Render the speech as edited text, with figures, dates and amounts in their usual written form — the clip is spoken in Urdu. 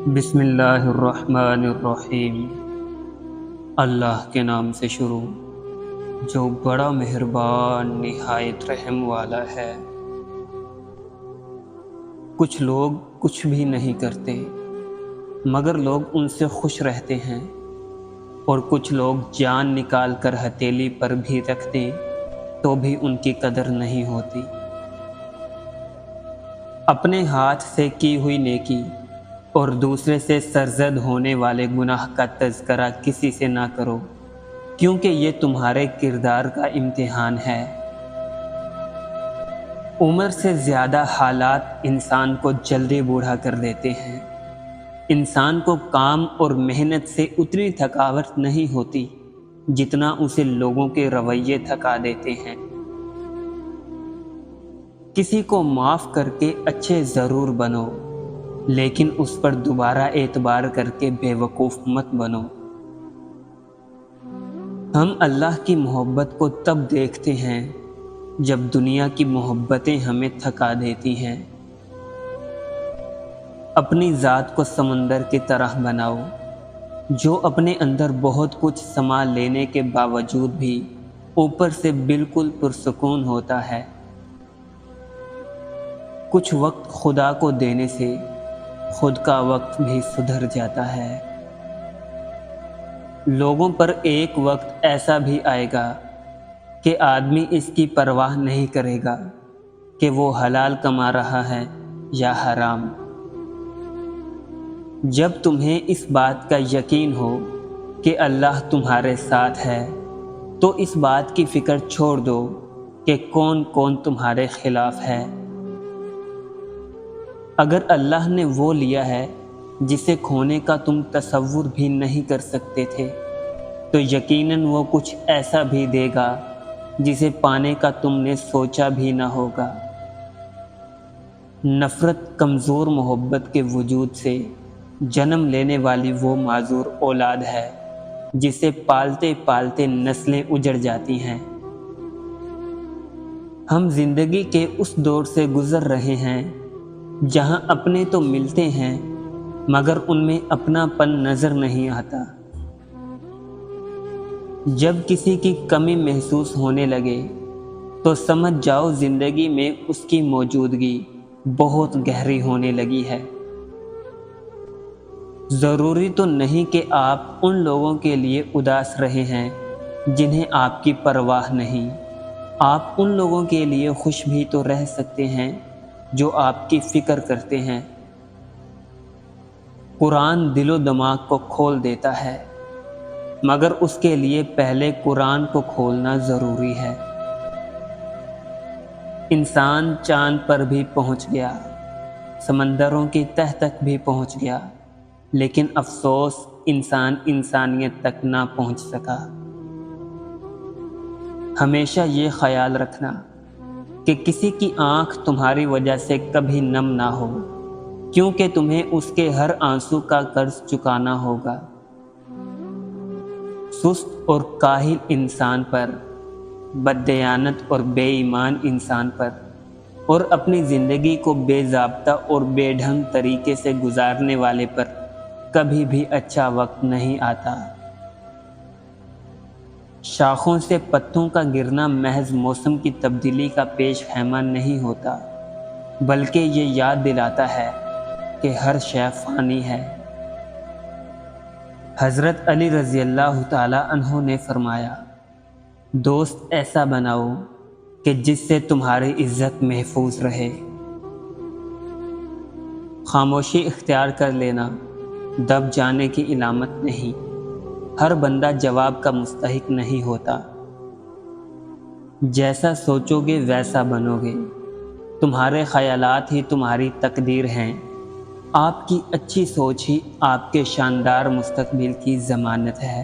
بسم اللہ الرحمن الرحیم۔ اللہ کے نام سے شروع جو بڑا مہربان نہایت رحم والا ہے۔ کچھ لوگ کچھ بھی نہیں کرتے مگر لوگ ان سے خوش رہتے ہیں، اور کچھ لوگ جان نکال کر ہتھیلی پر بھی رکھ دیں تو بھی ان کی قدر نہیں ہوتی۔ اپنے ہاتھ سے کی ہوئی نیکی اور دوسرے سے سرزد ہونے والے گناہ کا تذکرہ کسی سے نہ کرو، کیونکہ یہ تمہارے کردار کا امتحان ہے۔ عمر سے زیادہ حالات انسان کو جلدی بوڑھا کر دیتے ہیں۔ انسان کو کام اور محنت سے اتنی تھکاوٹ نہیں ہوتی جتنا اسے لوگوں کے رویے تھکا دیتے ہیں۔ کسی کو معاف کر کے اچھے ضرور بنو، لیکن اس پر دوبارہ اعتبار کر کے بے وقوف مت بنو۔ ہم اللہ کی محبت کو تب دیکھتے ہیں جب دنیا کی محبتیں ہمیں تھکا دیتی ہیں۔ اپنی ذات کو سمندر کی طرح بناؤ جو اپنے اندر بہت کچھ سما لینے کے باوجود بھی اوپر سے بالکل پرسکون ہوتا ہے۔ کچھ وقت خدا کو دینے سے خود کا وقت بھی سدھر جاتا ہے۔ لوگوں پر ایک وقت ایسا بھی آئے گا کہ آدمی اس کی پرواہ نہیں کرے گا کہ وہ حلال کما رہا ہے یا حرام۔ جب تمہیں اس بات کا یقین ہو کہ اللہ تمہارے ساتھ ہے تو اس بات کی فکر چھوڑ دو کہ کون کون تمہارے خلاف ہے۔ اگر اللہ نے وہ لیا ہے جسے کھونے کا تم تصور بھی نہیں کر سکتے تھے تو یقیناً وہ کچھ ایسا بھی دے گا جسے پانے کا تم نے سوچا بھی نہ ہوگا۔ نفرت کمزور محبت کے وجود سے جنم لینے والی وہ معذور اولاد ہے جسے پالتے پالتے نسلیں اجڑ جاتی ہیں۔ ہم زندگی کے اس دور سے گزر رہے ہیں جہاں اپنے تو ملتے ہیں مگر ان میں اپنا پن نظر نہیں آتا۔ جب کسی کی کمی محسوس ہونے لگے تو سمجھ جاؤ زندگی میں اس کی موجودگی بہت گہری ہونے لگی ہے۔ ضروری تو نہیں کہ آپ ان لوگوں کے لیے اداس رہے ہیں جنہیں آپ کی پرواہ نہیں۔ آپ ان لوگوں کے لیے خوش بھی تو رہ سکتے ہیں جو آپ کی فکر کرتے ہیں۔ قرآن دل و دماغ کو کھول دیتا ہے مگر اس کے لیے پہلے قرآن کو کھولنا ضروری ہے۔ انسان چاند پر بھی پہنچ گیا، سمندروں کی تہ تک بھی پہنچ گیا، لیکن افسوس انسان انسانیت تک نہ پہنچ سکا۔ ہمیشہ یہ خیال رکھنا کہ کسی کی آنکھ تمہاری وجہ سے کبھی نم نہ ہو، کیونکہ تمہیں اس کے ہر آنسو کا قرض چکانا ہوگا۔ سست اور کاہل انسان پر، بددیانت اور بے ایمان انسان پر، اور اپنی زندگی کو بے ضابطہ اور بے ڈھنگ طریقے سے گزارنے والے پر کبھی بھی اچھا وقت نہیں آتا۔ شاخوں سے پتوں کا گرنا محض موسم کی تبدیلی کا پیش خیمہ نہیں ہوتا، بلکہ یہ یاد دلاتا ہے کہ ہر شے فانی ہے۔ حضرت علی رضی اللہ تعالی عنہ نے فرمایا، دوست ایسا بناؤ کہ جس سے تمہاری عزت محفوظ رہے۔ خاموشی اختیار کر لینا دب جانے کی علامت نہیں۔ ہر بندہ جواب کا مستحق نہیں ہوتا۔ جیسا سوچو گے ویسا بنو گے۔ تمہارے خیالات ہی تمہاری تقدیر ہیں۔ آپ کی اچھی سوچ ہی آپ کے شاندار مستقبل کی ضمانت ہے۔